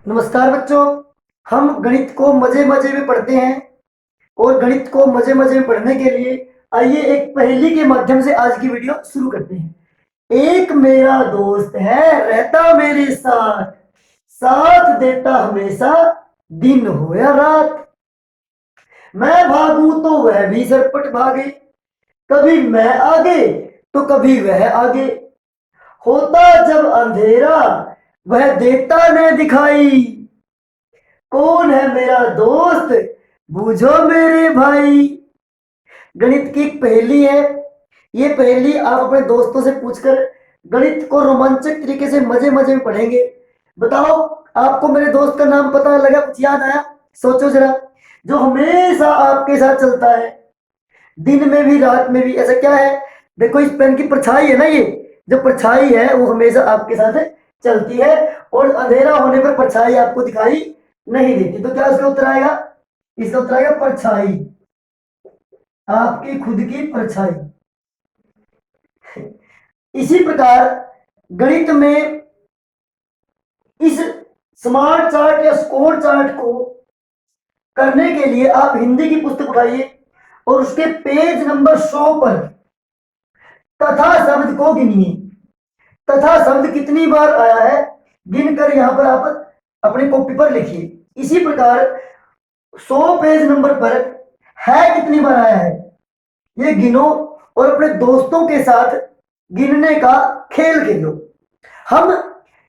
नमस्कार बच्चों। हम गणित को मजे मजे में पढ़ते हैं और गणित को मजे मजे में पढ़ने के लिए आइए एक पहेली के माध्यम से आज की वीडियो शुरू करते हैं। एक मेरा दोस्त है रहता मेरे साथ, साथ देता हमेशा दिन हो या रात। मैं भागूं तो वह भी सरपट भागे, कभी मैं आगे तो कभी वह आगे। होता जब अंधेरा वह देता न दिखाई। कौन है मेरा दोस्त, बूझो मेरे भाई। गणित की एक पहेली है। ये पहेली आप अपने दोस्तों से पूछकर गणित को रोमांचक तरीके से मजे मजे में पढ़ेंगे। बताओ, आपको मेरे दोस्त का नाम पता लगा, कुछ याद आया? सोचो जरा। जो हमेशा आपके साथ चलता है, दिन में भी रात में भी। ऐसा क्या है? देखो, इस पेन की परछाई है ना, ये जो परछाई है वो हमेशा आपके साथ चलती है और अंधेरा होने पर परछाई आपको दिखाई नहीं देती। तो क्या इसका उत्तर आएगा? इसका उत्तर आएगा परछाई, आपकी खुद की परछाई। इसी प्रकार गणित में इस स्मार्ट चार्ट या स्कोर चार्ट को करने के लिए आप हिंदी की पुस्तक उठाइए और उसके पेज नंबर 100 पर तथा शब्द को गिनिए। तथा शब्द कितनी बार आया है गिनकर यहां पर आप अपनी कॉपी पर लिखिए। इसी प्रकार 100 पेज नंबर पर है कितनी बार आया है ये गिनो और अपने दोस्तों के साथ गिनने का खेल खेलो। हम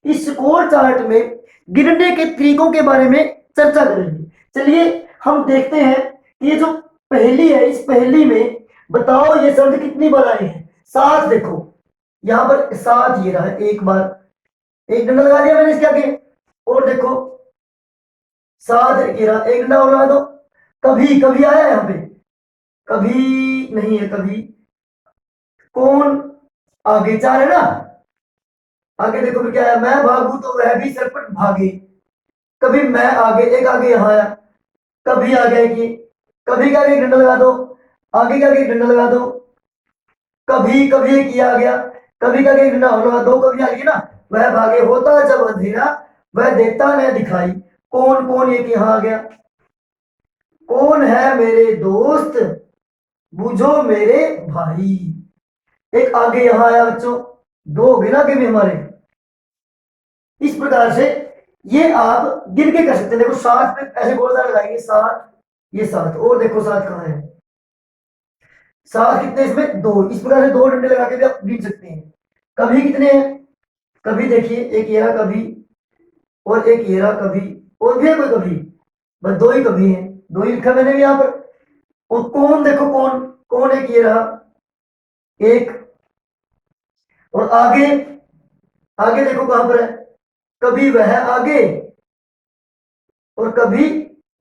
इस स्कोर चार्ट में गिनने के तरीकों के बारे में चर्चा करेंगे। चलिए हम देखते हैं कि ये जो पहेली है, इस पहेली में बताओ ये शब्द कितनी बार आए हैं। साथ देखो, यहां पर साथ ये रहा है, एक बार, एक डंडा लगा दिया मैंने इसके आगे। और देखो साथ ये रहा, एक डंडा और लगा दो। कभी कभी आया है यहाँ पे? कभी नहीं है। कभी कौन आगे? चार है ना। आगे देखो फिर क्या है? मैं भागू तो वह भी सरपट भागे, कभी मैं आगे, एक आगे यहाँ आया। कभी आ गया कि कभी का एक डंडा लगा दो, आगे का एक डंडा लगा दो। कभी कभी एक ये आ गया, कभी का एक डंडा और लगा दो, कभी आ गई ना। वह भागे, होता जब अंधेरा वह देता न दिखाई। कौन कौन एक यहाँ आ गया। कौन है मेरे दोस्त, बूझो मेरे भाई। एक आगे यहाँ आया बच्चों, दो हो गए ना आगे भी हमारे। इस प्रकार से ये आप गिन के कर सकते हैं। देखो सात पे ऐसे गोलदार लगाएंगे, सात, ये सात, और देखो सात कहाँ है? सात कितने इसमें? दो। इस प्रकार से दो डंडे लगा के भी आप गिन सकते हैं। कभी कितने हैं? कभी देखिए, एक ये रहा कभी, और एक ये रहा कभी, और भी है कोई कभी? बस दो ही कभी है, दो ही लिखा मैंने भी यहाँ पर। और कौन देखो, कौन कौन एक ये रहा एक, और आगे, आगे देखो कहां पर है? कभी वह आगे और कभी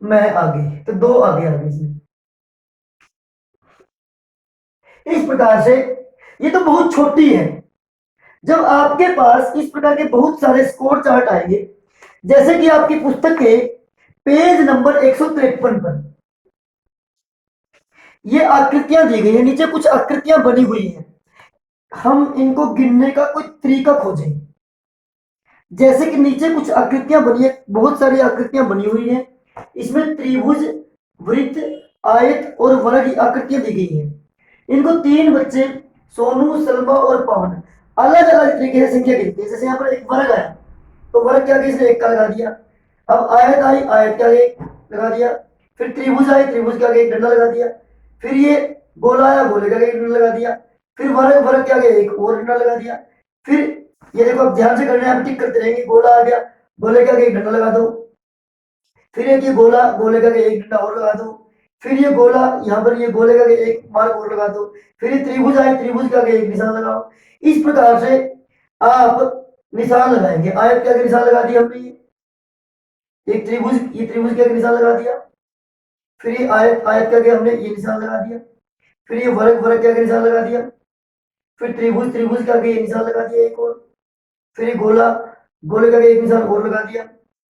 मैं आगे, तो दो आगे आगे इसमें। इस प्रकार से ये तो बहुत छोटी है। जब आपके पास इस प्रकार के बहुत सारे स्कोर चार्ट आएंगे, जैसे कि आपकी पुस्तक के पेज नंबर 153 पर ये आकृतियां दी गई है, नीचे कुछ आकृतियां बनी हुई हैं। हम इनको गिनने का कोई तरीका खोजें। जैसे कि नीचे कुछ आकृतियां बनी है, बहुत सारी आकृतियां बनी हुई हैं। इसमें त्रिभुज, वृत्त, आयत और वर्ग की आकृतियां दी गई हैं। इनको तीन बच्चे सोनू, सलमा और पवन अलग अलग तरीके से संख्या गिनते हैं। जैसे यहाँ पर एक वर्ग आया तो वर्ग के आगे इसने एक का लगा दिया। अब आयत आई, आयत के आगे एक लगा दिया। फिर त्रिभुज आए, त्रिभुज के आगे एक डंडा लगा दिया। फिर ये गोला आया, गोले के आगे एक डंडा लगा दिया। फिर वर्ग, वर्ग के आगे एक और डंडा लगा दिया। फिर ये देखो, अब ध्यान से करना है, आप टिक करते रहेंगे। गोला आ गया, गोले के आगे एक डंडा लगा दो। फिर एक ये गोला, गोले के आगे एक डंडा और लगा दो। फिर ये गोला, यहाँ पर ये गोले के आगे एक मार्क और लगा दो। फिर ये त्रिभुज आए, त्रिभुज के आगे एक निशान लगाओ। इस प्रकार से आप निशान लगाएंगे। आयत के आगे निशान लगा दिया हमने, ये एक त्रिभुज, ये त्रिभुज के आगे निशान लगा दिया। फिर ये आयत, आयत के आगे हमने ये निशान लगा दिया। फिर ये वर्ग, वर्ग के आगे निशान लगा दिया। फिर त्रिभुज, त्रिभुज के आगे ये निशान लगा दिया एक और। फिर ये गोला, गोले के आगे एक निशान और लगा दिया।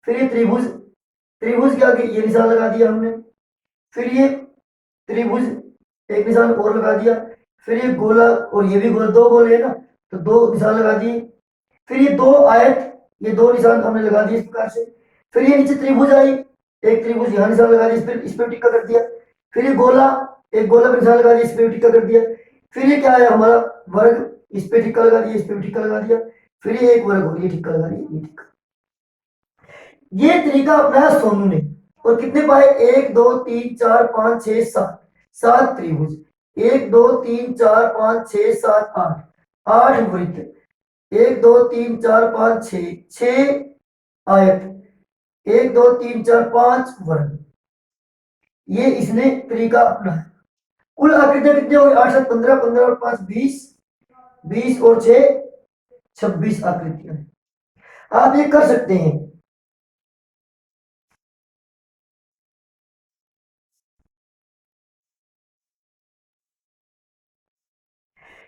फिर ये त्रिभुज, त्रिभुज के आगे ये निशान लगा दिया हमने। फिर ये त्रिभुज, एक निशान और लगा दिया। फिर ये गोला और ये भी गोला, दो गोले है ना, तो दो निशान लगा दिए। फिर ये दो आयत, ये दो निशान हमने लगा दिए इस प्रकार से। फिर ये नीचे त्रिभुज आई, एक त्रिभुज यहाँ निशान लगा दिया, इस पे टिक्का कर दिया। फिर ये गोला, एक गोला पे निशान लगा दिया, इस पे टिक्का कर दिया। फिर ये क्या है हमारा वर्ग, इस पे टिक्का लगा दिया, इस पे टिक्का लगा दिया। फिर ये एक वर्ग हो, ये टिक्का लगा दिया, ये टिक्का। ये तरीका अपनाया सोनू ने। और कितने पाए, 1 2 3 4 5 6 7, 7 त्रिभुज, 1 2 3 4 5 6 7 8, 8 वृत्त, 1 2 3 4 5 6, 6 आयत, 1 2 3 4 5 वर्ग। ये इसने तरीका अपनाया। कुल आकृतियां कितनी होगी, 8 7 15, 15 और 5 20, 20 और 6 26 आकृतियां। आप ये कर सकते हैं।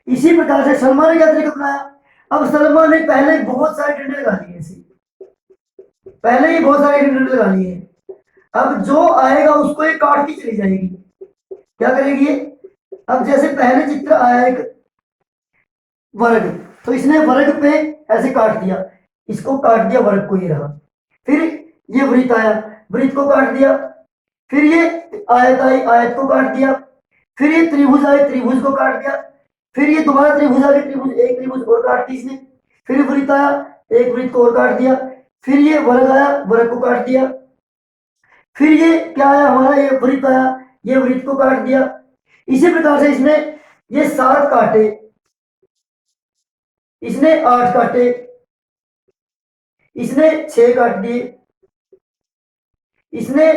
इसी प्रकार से सलमान ने क्या तरीका अपनाया। अब सलमान ने पहले बहुत सारे डंडे लगा लिए इसे, पहले ही बहुत सारे डंडे लगा लिए। अब जो आएगा उसको ये काट के चली जाएगी। क्या करेगी ये, अब जैसे पहले चित्र आया एक वर्ग, तो इसने वर्ग पे ऐसे काट दिया, इसको काट दिया, वर्ग को ये रहा। फिर ये वृत्त आया, वृत्त को काट दिया। फिर ये आयत आई, आयत को काट दिया। फिर ये त्रिभुज आए, त्रिभुज को काट दिया। फिर ये दोबारा त्रिभुज आ गया, त्रिभुज, एक त्रिभुज और काट दी इसने। फिर वृत्त आया, एक वृत्त को और काट दिया। फिर ये वर्ग आया, वर्ग को काट दिया। फिर ये क्या आया हमारा, ये वृत्त आया, ये वृत्त को काट दिया। इसी प्रकार से इसने ये 7 काटे, इसने 8 काटे, इसने 6 काट दिए, इसने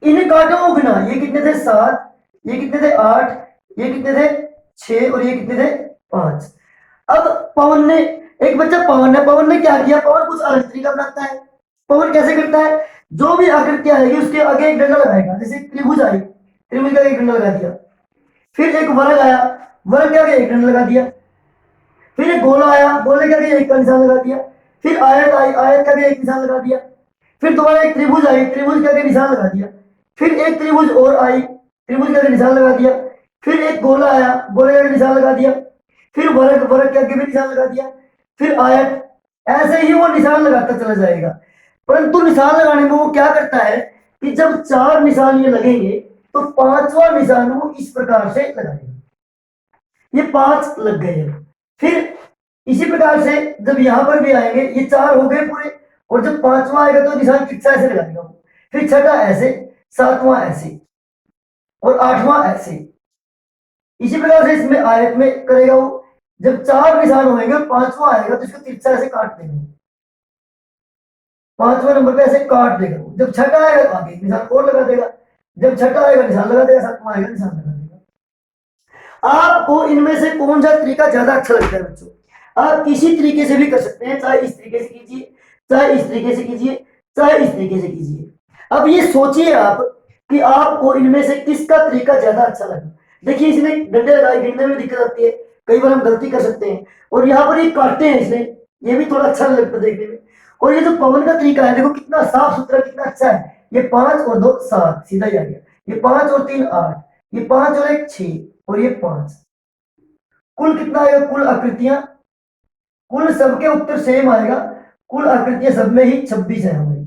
इन काटों को गिना, ये कितने थे 7, ये कितने थे 8, ये कितने थे 6 और ये कितने थे 5। अब पवन ने, एक बच्चा पवन ने क्या किया, पवन कुछ अलग तरीका अपनाता है। पवन कैसे करता है, जो भी आकृति आएगी उसके आगे एक डंडा लगाएगा। जैसे त्रिभुज आई, त्रिभुज का एक डंडा लगा दिया। फिर एक वर्ग आया, वर्ग के आगे एक डंडा लगा दिया। फिर एक गोला आया, गोले के आगे एक का निशान लगा दिया। फिर आयत आई, आयत के आगे एक निशान लगा दिया। फिर दोबारा एक त्रिभुज आई, त्रिभुज के आगे निशान लगा दिया। फिर एक त्रिभुज और आई, त्रिभुज के आगे निशान लगा दिया। फिर एक गोला आया, गोले के आगे निशान लगा दिया। फिर वर्ग, वर्ग के आगे भी निशान लगा दिया। फिर आयत, ऐसे ही वो निशान लगाता चला जाएगा। परंतु निशान लगाने में वो क्या करता है कि जब 4 निशान ये लगेंगे तो 5वां निशान वो इस प्रकार से लगाएगा। ये 5 लग गए हैं। फिर इसी प्रकार से जब यहां पर भी आएंगे, ये 4 हो गए पूरे, और जब 5वां आएगा तो निशान कितना ऐसे लगाएगा। फिर छठा ऐसे, 7वां ऐसे और 8वां ऐसे। इसी प्रकार से इसमें आयत में करेगा वो। जब 4 निशान होंगे, 5वां आएगा तो इसको तिरछा ऐसे काट देंगे, 5वां नंबर पे ऐसे काट देगा। जब छठा आएगा तो आगे निशान और लगा देगा, जब छठा आएगा निशान लगा देगा, 7वां आएगा निशान लगा देगा। आपको इनमें से कौन सा तरीका ज्यादा अच्छा लगता है बच्चों। आप किसी तरीके से भी कर सकते हैं, चाहे इस तरीके से कीजिए, चाहे इस तरीके से कीजिए, चाहे इस तरीके से कीजिए। अब ये सोचिए आप कि आपको इनमें से किसका तरीका ज्यादा अच्छा लगा। देखिए इसने डंडे लगाए, गिनने में दिक्कत आती है, कई बार हम गलती कर सकते हैं। और यहाँ पर ये काटते हैं इसने, ये भी थोड़ा अच्छा लगता है देखने में। और ये जो पवन का तरीका है, देखो कितना साफ सुथरा, कितना अच्छा है। ये 5 और 2 7 सीधा ही आ गया। ये 5 और 3 8, ये 5 और 1 6 और ये 5। कुल कितना आएगा, कुल आकृतियां, कुल सबके उत्तर सेम आएगा। कुल आकृतियां सब में ही 26 है हमारी।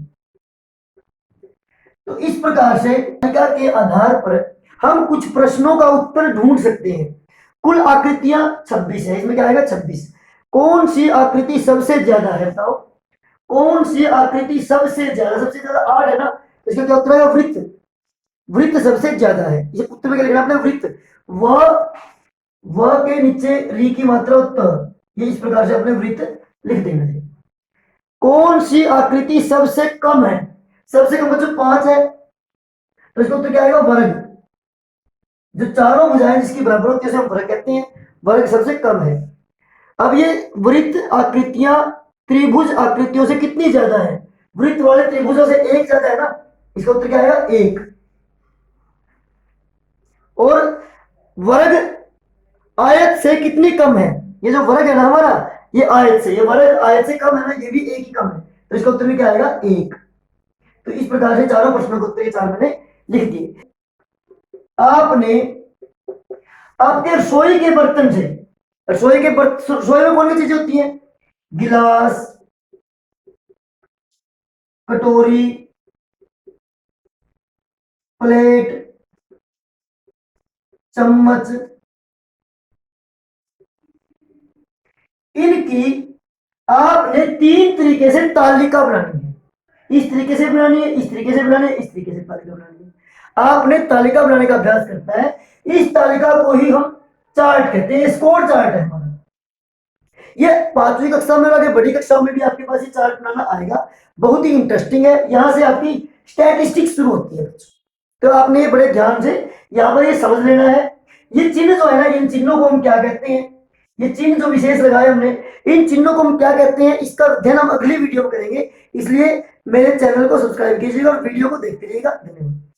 तो इस प्रकार से तालिका के आधार पर हम कुछ प्रश्नों का उत्तर ढूंढ सकते हैं। कुल आकृतियां 26 है, इसमें क्या आएगा 26। कौन सी आकृति सबसे ज्यादा है, बताओ कौन सी आकृति सबसे ज्यादा 8 है ना, इसका क्या उत्तर आएगा, वृत्त। वृत्त सबसे ज्यादा है, ये उत्तर में क्या लिखना आपने, वृत्त। वह के नीचे री की मात्रा उत्तर, ये इस प्रकार से अपने वृत्त लिख देना है। कौन सी आकृति सबसे कम है, सबसे कम बच्चों 5 है, तो इसका उत्तर क्या आएगा, वर्ग। जो चारों भुजाएं जिसकी बराबर होती है उसे हम वर्ग कहते हैं, वर्ग सबसे कम है। अब ये वृत्त आकृतियां त्रिभुज आकृतियों से कितनी ज्यादा है, वृत्त वाले त्रिभुजों से 1 ज्यादा है ना, इसका उत्तर क्या आएगा 1। और वर्ग आयत से कितनी कम है, ये जो वर्ग है ना हमारा, ये आयत से, ये वर्ग आयत से कम है ना, ये भी 1 ही कम है, तो इसका उत्तर भी क्या आएगा 1। तो इस प्रकार से चारों प्रश्नों के उत्तर ये 4 मैंने लिख दिए। आपने आपके रसोई के बर्तन से, रसोई में कौन सी चीजें होती हैं, गिलास, कटोरी, प्लेट, चम्मच, इनकी आपने 3 तरीके से तालिका बनानी है। इस तरीके से बनानी है, इस तरीके से बनानी है, इस तरीके से तालिका बनानी है। आपने तालिका बनाने का अभ्यास करना है। इस तालिका को ही हम चार्ट कहते हैं, स्कोर चार्ट है हमारा। ये 5वीं कक्षा में आगे बड़ी कक्षाओं में भी आपके पास ये चार्ट बनाना आएगा। बहुत ही इंटरेस्टिंग है। यहां से आपकी स्टैटिस्टिक्स शुरू होती है बच्चों। तो आपने ये बड़े ध्यान से यहाँ पर ये समझ लेना है। ये चिन्ह जो है ना, इन चिन्हों को हम क्या कहते हैं, ये चिन्ह जो विशेष लगाए हमने, इन चिन्हों को हम क्या कहते हैं, इसका अध्ययन हम अगली वीडियो में करेंगे। इसलिए मेरे चैनल को सब्सक्राइब कीजिएगा और वीडियो को देखते रहिएगा। धन्यवाद।